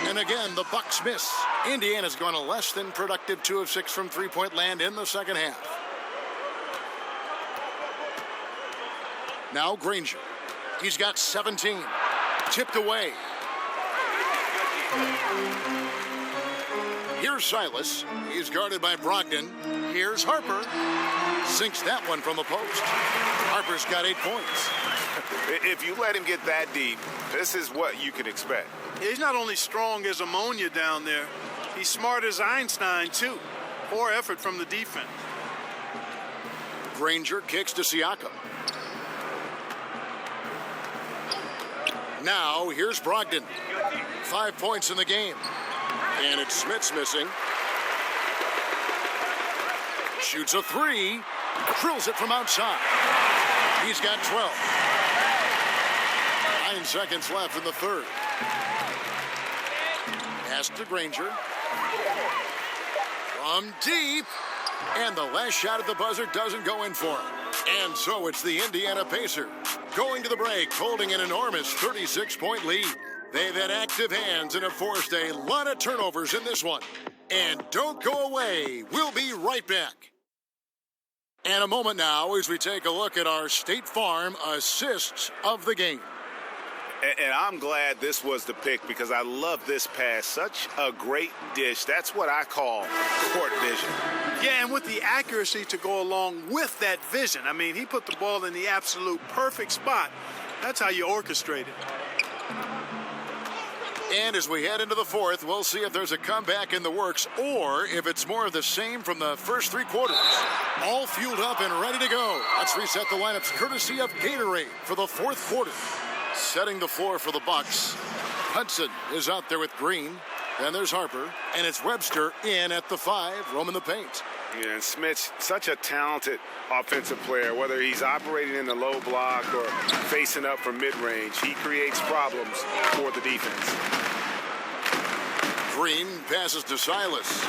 And again, the Bucks miss. Indiana's gone a less than productive 2 of 6 from three-point land in the second half. Now Granger. He's got 17. Tipped away. Here's Silas. He's guarded by Brogdon. Here's Harper. Sinks that one from the post. Harper's got 8 points. If you let him get that deep, this is what you can expect. He's not only strong as ammonia down there, he's smart as Einstein, too. Poor effort from the defense. Granger kicks to Siakam. Now, here's Brogdon. 5 points in the game. And it's Smith's missing. Shoots a 3. Drills it from outside. He's got 12. 9 seconds left in the third. Pass to Granger. From deep. And the last shot at the buzzer doesn't go in for him. And so it's the Indiana Pacers going to the break, holding an enormous 36-point lead. They've had active hands and have forced a lot of turnovers in this one. And don't go away. We'll be right back. And a moment now as we take a look at our State Farm assists of the game. And I'm glad this was the pick because I love this pass. Such a great dish. That's what I call court vision. Yeah, and with the accuracy to go along with that vision. I mean, he put the ball in the absolute perfect spot. That's how you orchestrate it. And as we head into the fourth, we'll see if there's a comeback in the works or if it's more of the same from the first three quarters. All fueled up and ready to go. Let's reset the lineups courtesy of Gatorade for the fourth quarter. Setting the floor for the Bucks. Hudson is out there with Green. Then there's Harper. And it's Webster in at the 5, roaming the paint. Yeah, and Smith's such a talented offensive player. Whether he's operating in the low block or facing up from mid-range, he creates problems for the defense. Green passes to Silas.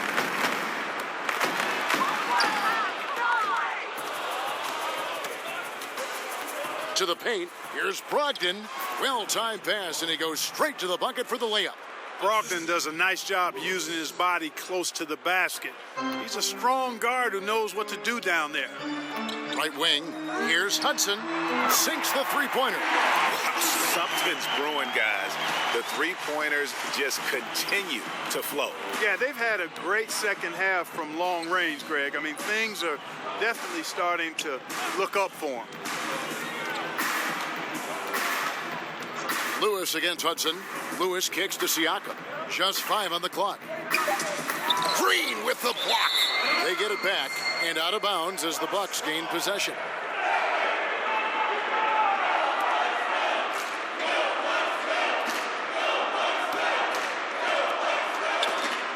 To the paint. Here's Brogdon. Well-timed pass, and he goes straight to the bucket for the layup. Brogdon does a nice job using his body close to the basket. He's a strong guard who knows what to do down there. Right wing. Here's Hudson. Sinks the three-pointer. Something's brewing, guys. The three-pointers just continue to flow. Yeah, they've had a great second half from long range, Greg. I mean, things are definitely starting to look up for them. Lewis against Hudson. Lewis kicks to Siakam. Just 5 on the clock. Green with the block. They get it back and out of bounds as the Bucks gain possession.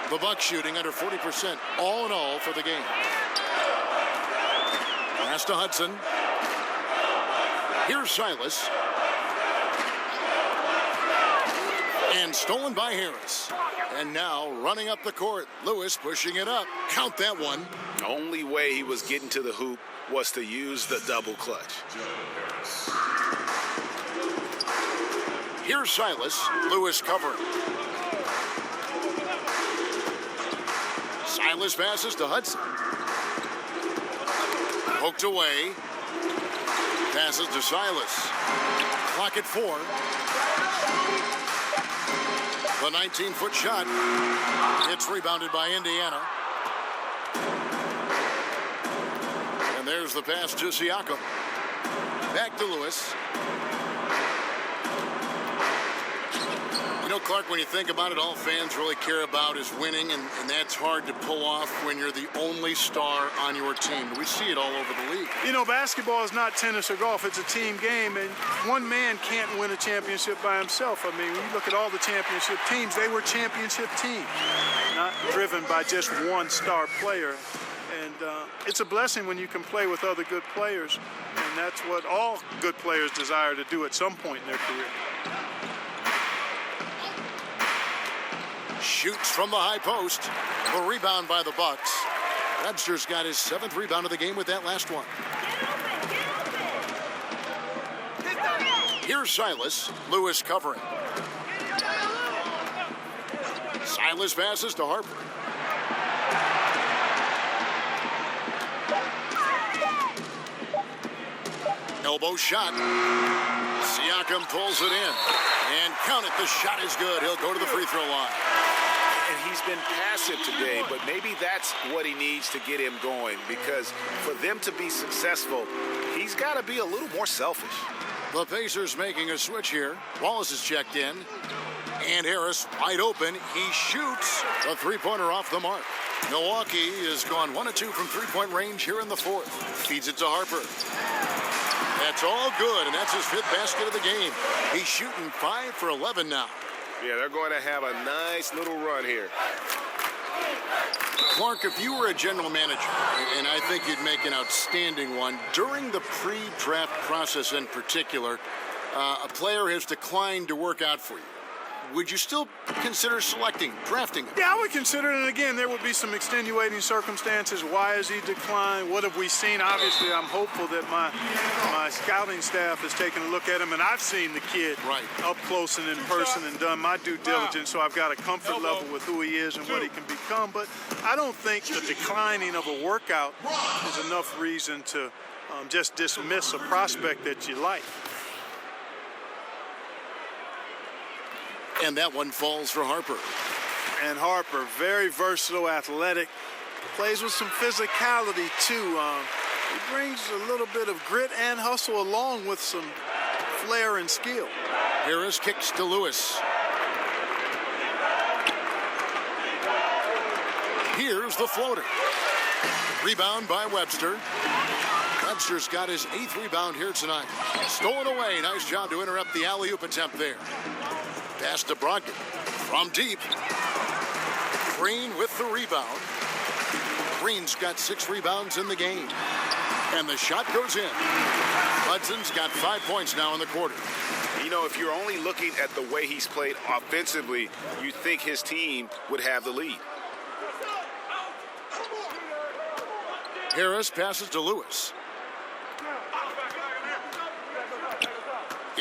The Bucks shooting under 40% all in all for the game. Pass to Hudson. Here's Silas. And stolen by Harris. And now running up the court. Lewis pushing it up. Count that one. The only way he was getting to the hoop was to use the double clutch. Here's Silas. Lewis covering. Silas passes to Hudson. Poked away. Passes to Silas. Clock at 4. The 19-foot shot. It's rebounded by Indiana. And there's the pass to Siakam. Back to Lewis. You know, Clark, when you think about it, all fans really care about is winning, and that's hard to pull off when you're the only star on your team. We see it all over the league. You know, basketball is not tennis or golf. It's a team game, and one man can't win a championship by himself. I mean, when you look at all the championship teams, they were championship teams, not driven by just one star player. And it's a blessing when you can play with other good players, and that's what all good players desire to do at some point in their career. Shoots from the high post. A rebound by the Bucks. Webster's got his 7th rebound of the game with that last one. Here's Silas. Lewis covering. Silas passes to Harper. Elbow shot. Siakam pulls it in. And count it, the shot is good. He'll go to the free throw line. And he's been passive today, but maybe that's what he needs to get him going, because for them to be successful, he's got to be a little more selfish. The Pacers making a switch here. Wallace is checked in. And Harris wide open. He shoots a three-pointer off the mark. Milwaukee has gone 1 of 2 from three-point range here in the fourth. Feeds it to Harper. That's all good, and that's his 5th basket of the game. He's shooting 5 for 11 now. Yeah, they're going to have a nice little run here. Clark, if you were a general manager, and I think you'd make an outstanding one, during the pre-draft process in particular, a player has declined to work out for you. would you still consider drafting him? Yeah, I would consider it. And again, there would be some extenuating circumstances. Why has he declined? What have we seen? Obviously, I'm hopeful that my scouting staff has taken a look at him, and I've seen the kid up close and in person and done my due diligence, so I've got a comfort level with who he is and what he can become. But I don't think the declining of a workout is enough reason to just dismiss a prospect that you like. And that one falls for Harper. And Harper, very versatile, athletic, plays with some physicality too. He brings a little bit of grit and hustle along with some flair and skill. Harris kicks to Lewis. Here's the floater. Rebound by Webster. Webster's got his 8th rebound here tonight. Stolen away. Nice job to interrupt the alley-oop attempt there. Pass to Brogdon from deep. Green with the rebound. Green's got 6 rebounds in the game. And the shot goes in. Hudson's got 5 points now in the quarter. You know, if you're only looking at the way he's played offensively, you think his team would have the lead. Harris passes to Lewis.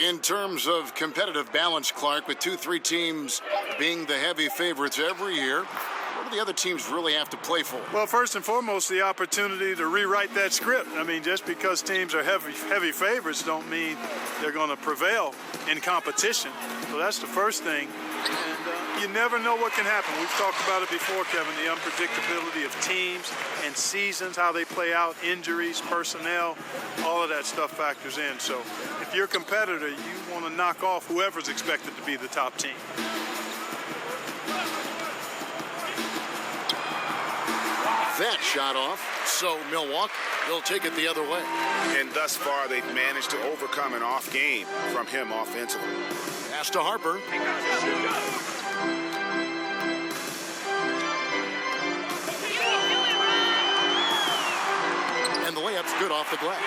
In terms of competitive balance, Clark, with 2-3 teams being the heavy favorites every year, what do the other teams really have to play for? Well, first and foremost, the opportunity to rewrite that script. I mean, just because teams are heavy favorites don't mean they're going to prevail in competition. So that's the first thing. And you never know what can happen. We've talked about it before, Kevin, the unpredictability of teams and seasons, how they play out, injuries, personnel, all of that stuff factors in. So if you're a competitor, you want to knock off whoever's expected to be the top team. That shot off, so Milwaukee will take it the other way. And thus far, they've managed to overcome an off game from him offensively. Pass to Harper. And the layup's good off the glass.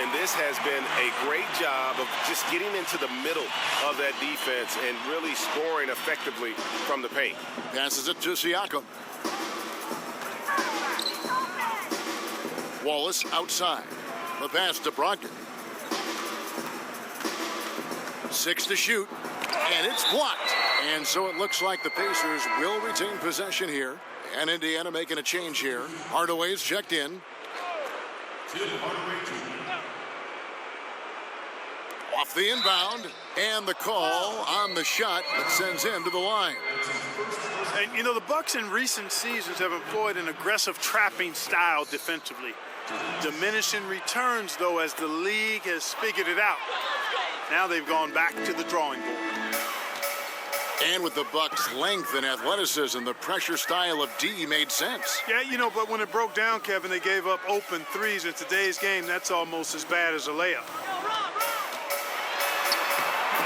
And this has been a great job of just getting into the middle of that defense and really scoring effectively from the paint. Passes it to Siakam. Wallace outside. The pass to Brogdon. 6 to shoot. And it's blocked. And so it looks like the Pacers will retain possession here. And Indiana making a change here. Hardaway's checked in. Off the inbound. And the call on the shot that sends him to the line. And, you know, the Bucks in recent seasons have employed an aggressive trapping style defensively. Diminishing returns, though, as the league has figured it out. Now they've gone back to the drawing board. And with the Bucks' length and athleticism, the pressure style of D made sense. Yeah, you know, but when it broke down, Kevin, they gave up open threes. In today's game, that's almost as bad as a layup.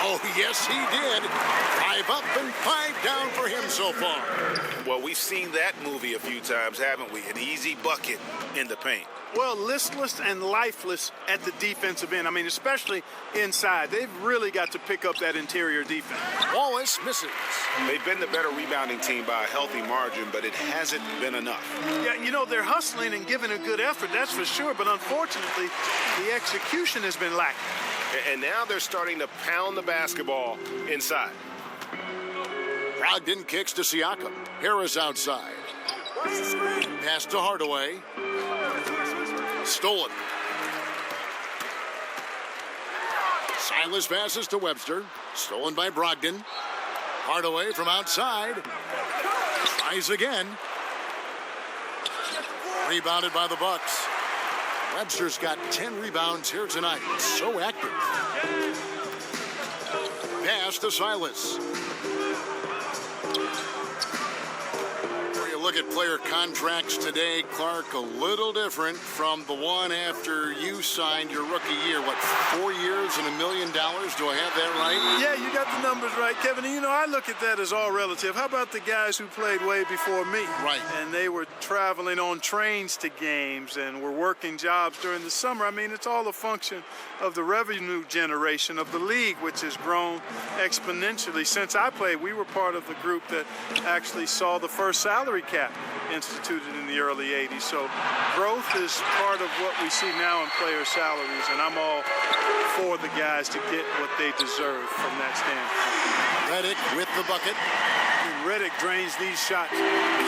Oh, yes, he did. 5 up and 5 down for him so far. Well, we've seen that movie a few times, haven't we? An easy bucket in the paint. Well, listless and lifeless at the defensive end. I mean, especially inside. They've really got to pick up that interior defense. Wallace misses. They've been the better rebounding team by a healthy margin, but it hasn't been enough. Yeah, you know, they're hustling and giving a good effort, that's for sure. But unfortunately, the execution has been lacking. And now they're starting to pound the basketball inside. Brogdon kicks to Siakam. Harris outside. Pass to Hardaway. Stolen. Silas passes to Webster. Stolen by Brogdon. Hardaway from outside. Tries again. Rebounded by the Bucks. Webster's got 10 rebounds here tonight. So active. Pass to Silas. Look at player contracts today, Clark, a little different from the one after you signed your rookie year. What, 4 years and $1 million. Do I have that right? Yeah, you got the numbers right, Kevin. And, I look at that as all relative. How about the guys who played way before me? Right. And they were traveling on trains to games and were working jobs during the summer. I mean, it's all a function of the revenue generation of the league, which has grown exponentially. Since I played, we were part of the group that actually saw the first salary cap instituted in the early 80s. So growth is part of what we see now in player salaries, and I'm all for the guys to get what they deserve from that standpoint. Redick with the bucket. Redick drains these shots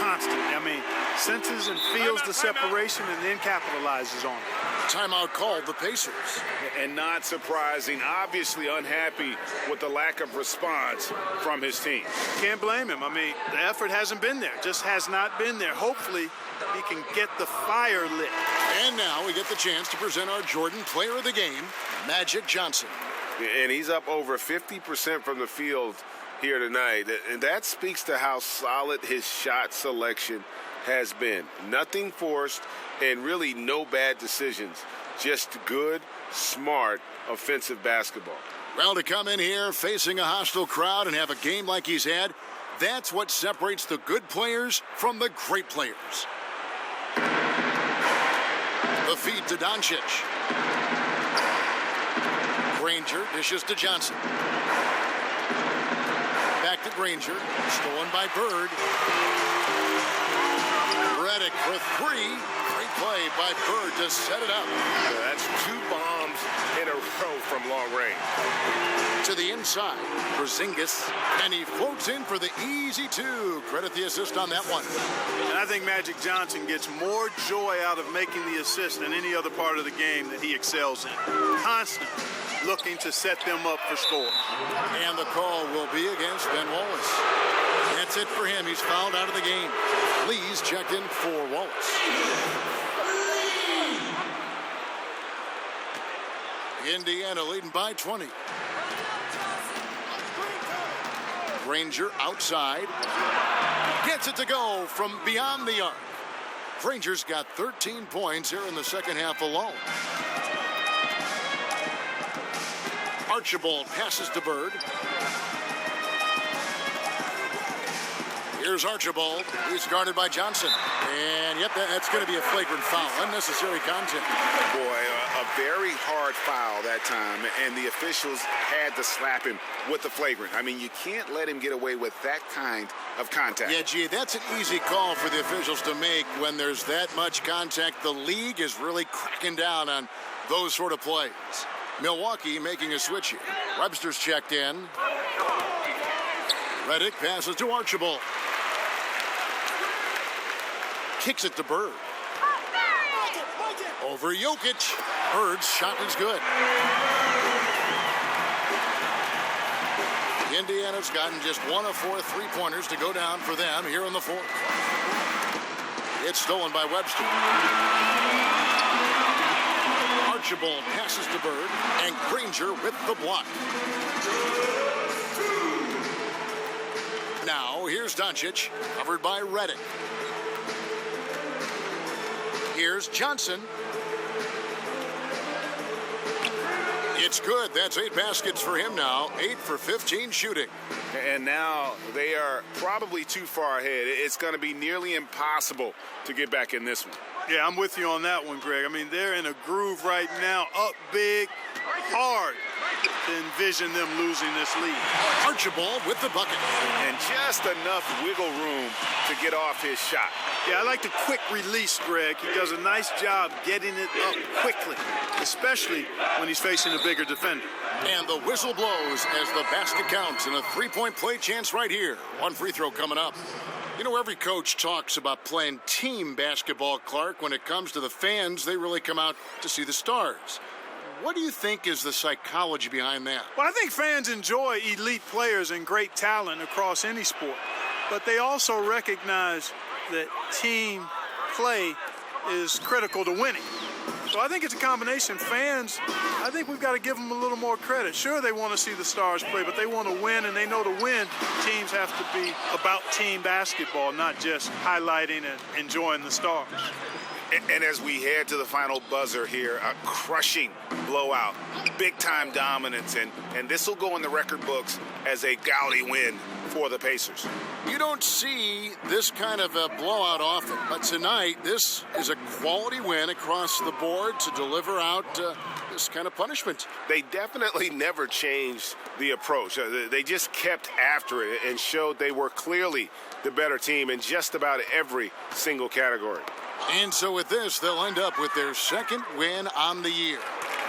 constantly. I mean, senses and feels the separation and then capitalizes on it. Timeout called the Pacers. And not surprising, obviously unhappy with the lack of response from his team. Can't blame him. I mean, the effort hasn't been there, just has not been there. Hopefully, he can get the fire lit. And now we get the chance to present our Jordan Player of the Game, Magic Johnson. And he's up over 50% from the field here tonight. And that speaks to how solid his shot selection has been. Nothing forced and really no bad decisions. Just good, smart, offensive basketball. Well, to come in here facing a hostile crowd and have a game like he's had, that's what separates the good players from the great players. The feed to Doncic. Granger dishes to Johnson. Back to Granger. Stolen by Bird. Redick for three. Great play by Bird to set it up. That's 2 bombs in a row from long range. To the inside, Porzingis, and he floats in for the easy 2. Credit the assist on that one. And I think Magic Johnson gets more joy out of making the assist than any other part of the game that he excels in. Constantly looking to set them up for score. And the call will be against Ben Wallace. That's it for him. He's fouled out of the game. Lee's checked in for Wallace. Indiana leading by 20. Granger outside. Gets it to go from beyond the arc. Granger's got 13 points here in the second half alone. Archibald passes to Bird. Here's Archibald. He's guarded by Johnson. And yep, that's going to be a flagrant foul. Unnecessary contact. Boy, a very hard foul that time, and the officials had to slap him with the flagrant. I mean, you can't let him get away with that kind of contact. Yeah, gee, that's an easy call for the officials to make when there's that much contact. The league is really cracking down on those sort of plays. Milwaukee making a switch here. Webster's checked in. Redick passes to Archibald. Kicks it to Bird. Over Jokic. Bird's shot is good. Indiana's gotten just 1 of 4 3-pointers to go down for them here in the fourth. It's stolen by Webster. Archibald passes to Bird, and Granger with the block. Now, here's Doncic, covered by Redick. Here's Johnson. It's good. That's 8 baskets for him now. 8 for 15 shooting. And now they are probably too far ahead. It's going to be nearly impossible to get back in this one. Yeah, I'm with you on that one, Greg. I mean, they're in a groove right now, up big, hard to envision them losing this lead. Archibald with the bucket. And just enough wiggle room to get off his shot. Yeah, I like the quick release, Greg. He does a nice job getting it up quickly, especially when he's facing a bigger defender. And the whistle blows as the basket counts and a 3-point play chance right here. 1 free throw coming up. You know, every coach talks about playing team basketball, Clark. When it comes to the fans, they really come out to see the stars. What do you think is the psychology behind that? Well, I think fans enjoy elite players and great talent across any sport, but they also recognize that team play is critical to winning. So I think it's a combination. Fans, I think we've got to give them a little more credit. Sure, they want to see the stars play, but they want to win, and they know to win, teams have to be about team basketball, not just highlighting and enjoying the stars. And as we head to the final buzzer here, a crushing blowout, big-time dominance, and this will go in the record books as a gaudy win for the Pacers. You don't see this kind of a blowout often, but tonight this is a quality win across the board to deliver out this kind of punishment. They definitely never changed the approach. They just kept after it and showed they were clearly the better team in just about every single category. And so with this, they'll end up with their second win on the year.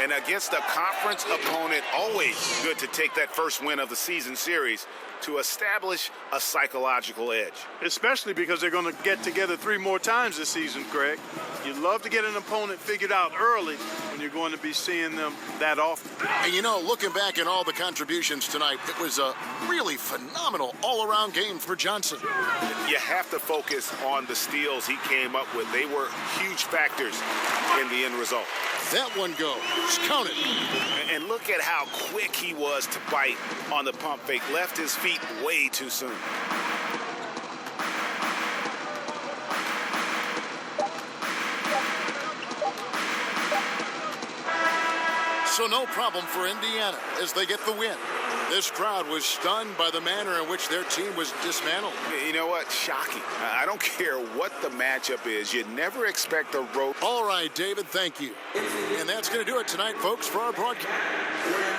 And against a conference opponent, always good to take that first win of the season series to establish a psychological edge. Especially because they're going to get together 3 more times this season, Greg. You love to get an opponent figured out early when you're going to be seeing them that often. And you know, looking back at all the contributions tonight, it was a really phenomenal all-around game for Johnson. You have to focus on the steals he came up with. They were huge factors in the end result. That one goes. Count it. And look at how quick he was to bite on the pump fake. Left his feet way too soon. So no problem for Indiana as they get the win. This crowd was stunned by the manner in which their team was dismantled. You know what? Shocking. I don't care what the matchup is. You never expect a road. All right, David, thank you. And that's going to do it tonight, folks, for our broadcast.